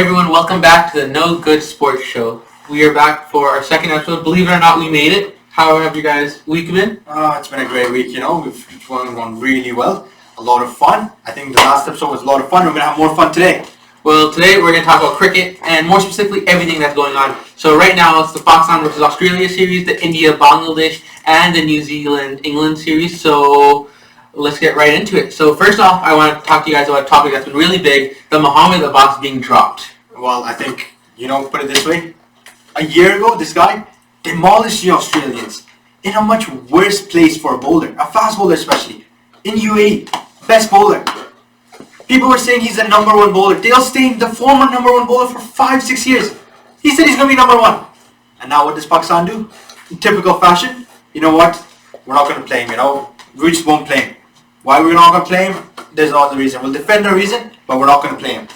everyone, welcome back to the No Good Sports Show. We are back for our second episode. Believe it or not, we made it. How have you guys' week been? It's been a great week, We've gone really well. A lot of fun. I think the last episode was a lot of fun. We're going to have more fun today. Well, today we're going to talk about cricket and more specifically everything that's going on. So right now it's the Pakistan versus Australia series, the India-Bangladesh, and the New Zealand-England series. So let's get right into it. So first off, I want to talk to you guys about a topic that's been really big, the Mohammad Abbas being dropped. Well, I think, put it this way. A year ago, this guy demolished the Australians in a much worse place for a bowler, a fast bowler especially, in UAE, best bowler. People were saying he's the number one bowler. Dale Steyn, the former number one bowler for 5-6 years. He said he's going to be number one. And now what does Pakistan do? In typical fashion, you know what? We're not going to play him, We just won't play him. Why we're not going to play him? There's no other reason. We'll defend our reason, but we're not going to play him.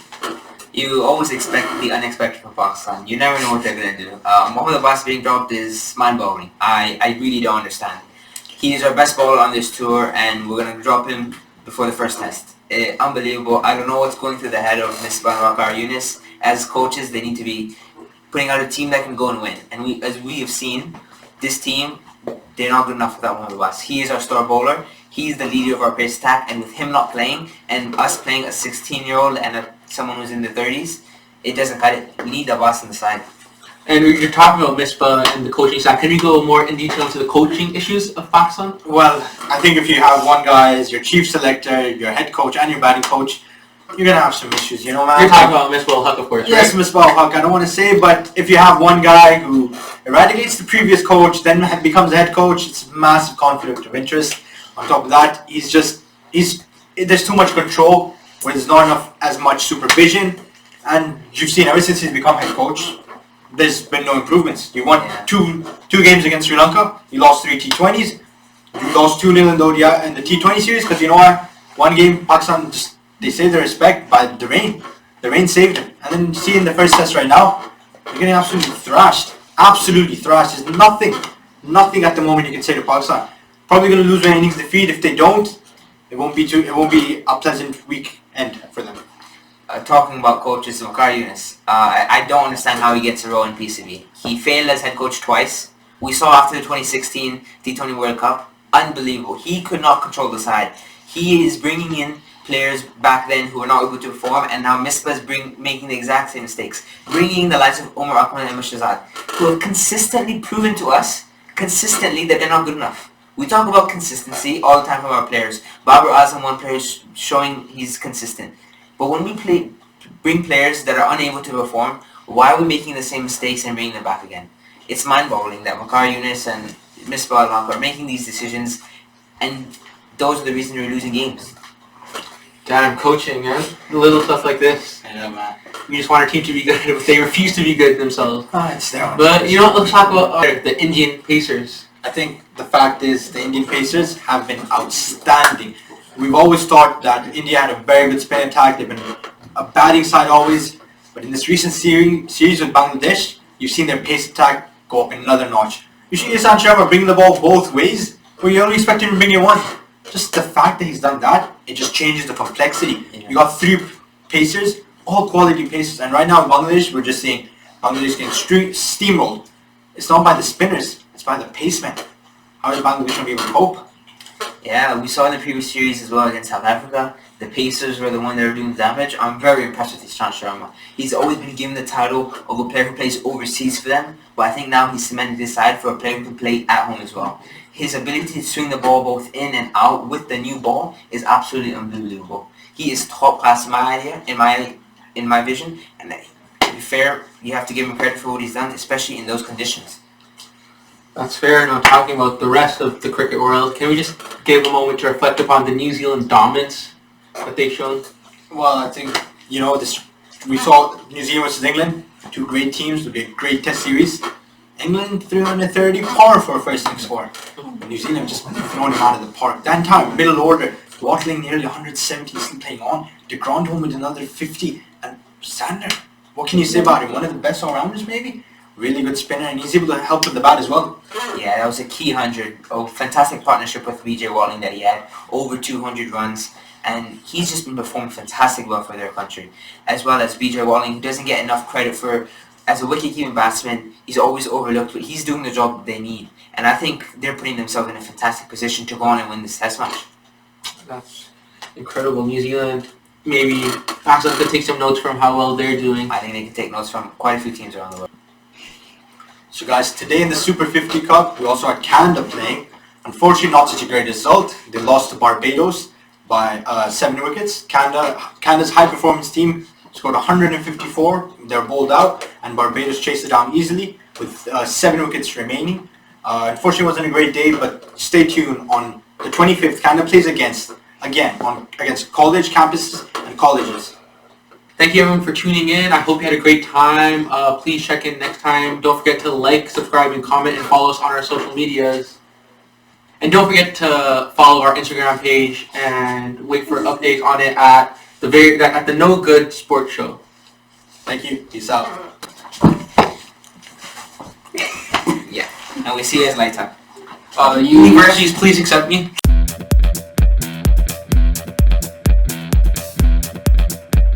You always expect the unexpected from Pakistan. You never know what they're going to do. Mohammad Abbas being dropped is mind-boggling. I really don't understand. He is our best bowler on this tour, and we're going to drop him before the first test. Unbelievable. I don't know what's going through the head of Misbah and Waqar Yunus. As coaches, they need to be putting out a team that can go and win. And as we have seen, this team, they're not good enough without Mohammad Abbas. He is our star bowler. He's the leader of our pace attack, and with him not playing, and us playing a 16-year-old and someone who's in their 30s, it doesn't cut it. We need Abbas on the side. And you're talking about Misbah and the coaching staff. Can you go more in detail into the coaching issues of Pakistan? Well, I think if you have one guy as your chief selector, your head coach, and your batting coach, you're going to have some issues, man. You're talking about Misbah al-Haq, of course, Yes, right? Misbah al-Haq, I don't want to say, but if you have one guy who eradicates the previous coach, then becomes the head coach, it's massive conflict of interest. On top of that, there's too much control, where there's not as much supervision, and you've seen ever since he's become head coach, there's been no improvements. You won two games against Sri Lanka, you lost 3 T20s, you lost 2-0 in the T20 series, because you know what, one game, Pakistan, they saved their respect by the rain. The rain saved them. And then see in the first test right now, you're getting absolutely thrashed. Absolutely thrashed. There's nothing at the moment you can say to Pakistan. Probably going to lose their innings defeat. If they don't, it won't be a pleasant weekend for them. Talking about coaches, Waqar Yunus, I don't understand how he gets a role in PCB. He failed as head coach twice. We saw after the 2016 T20 World Cup, unbelievable. He could not control the side. He is bringing in players back then who are not able to perform, and now Misbah is making the exact same mistakes. Bringing the likes of Omar Akmal and Mishazad, who have consistently proven to us, that they're not good enough. We talk about consistency all the time from our players. Babar Azam, one player, is showing he's consistent. But when we bring players that are unable to perform, why are we making the same mistakes and bringing them back again? It's mind-boggling that Waqar Yunus and Misbah al-Haq are making these decisions, and those are the reasons we're losing games. Damn, coaching, man. Little stuff like this. Yeah, man. We just want our team to be good, but they refuse to be good themselves. It's their own But let's talk about the Indian Pacers. I think the fact is the Indian Pacers have been outstanding. We've always thought that India had a very good spin attack. They've been a batting side always. But in this recent series with Bangladesh, you've seen their pace attack go up another notch. You see Ishan Sharma bringing the ball both ways, where you only expect him to bring it one. Just the fact that he's done that, it just changes the complexity. You got 3 Pacers, all quality Pacers. And right now in Bangladesh, we're just seeing Bangladesh getting steamrolled. It's not by the spinners, it's by the pacemen. How is Bangladesh going to be able to cope? Yeah, we saw in the previous series as well against South Africa, the Pacers were the one that were doing the damage. I'm very impressed with Ishan Sharma. He's always been given the title of a player who plays overseas for them, but I think now he's cemented his side for a player who can play at home as well. His ability to swing the ball both in and out with the new ball is absolutely unbelievable. He is top class in my vision, and to be fair, you have to give him credit for what he's done, especially in those conditions. That's fair. Now talking about the rest of the cricket world, can we just give a moment to reflect upon the New Zealand dominance that they've shown? Well, I think, we saw New Zealand versus England, 2 great teams with a great test series. England 330 par for a first innings score. New Zealand just thrown him out of the park. That time, middle order, Watling nearly 170, still playing on. De Grandhomme with another 50, and Sander. What can you say about him? One of the best all-rounders, maybe? really good spinner, and he's able to help with the bat as well. Yeah, that was a key 100. Oh, fantastic partnership with BJ Walling that he had. Over 200 runs. And he's just been performing fantastic well for their country. As well as BJ Walling, who doesn't get enough credit for, as a wicket-keeping batsman, he's always overlooked, but he's doing the job that they need. And I think they're putting themselves in a fantastic position to go on and win this test match. That's incredible. New Zealand, maybe Pakistan could take some notes from how well they're doing. I think they can take notes from quite a few teams around the world. So guys, today in the Super 50 Cup, we also had Canada playing. Unfortunately, not such a great result. They lost to Barbados by 7 wickets. Canada's high performance team scored 154. They're bowled out, and Barbados chased it down easily with 7 wickets remaining. Unfortunately, it wasn't a great day, but stay tuned. On the 25th, Canada plays against college campuses and colleges. Thank you everyone for tuning in. I hope you had a great time. Please check in next time. Don't forget to like, subscribe, and comment, and follow us on our social medias. And don't forget to follow our Instagram page and wait for updates on it at the No Good Sports Show. Thank you. Peace out. Yeah, and we see you guys later. Universities, please accept me.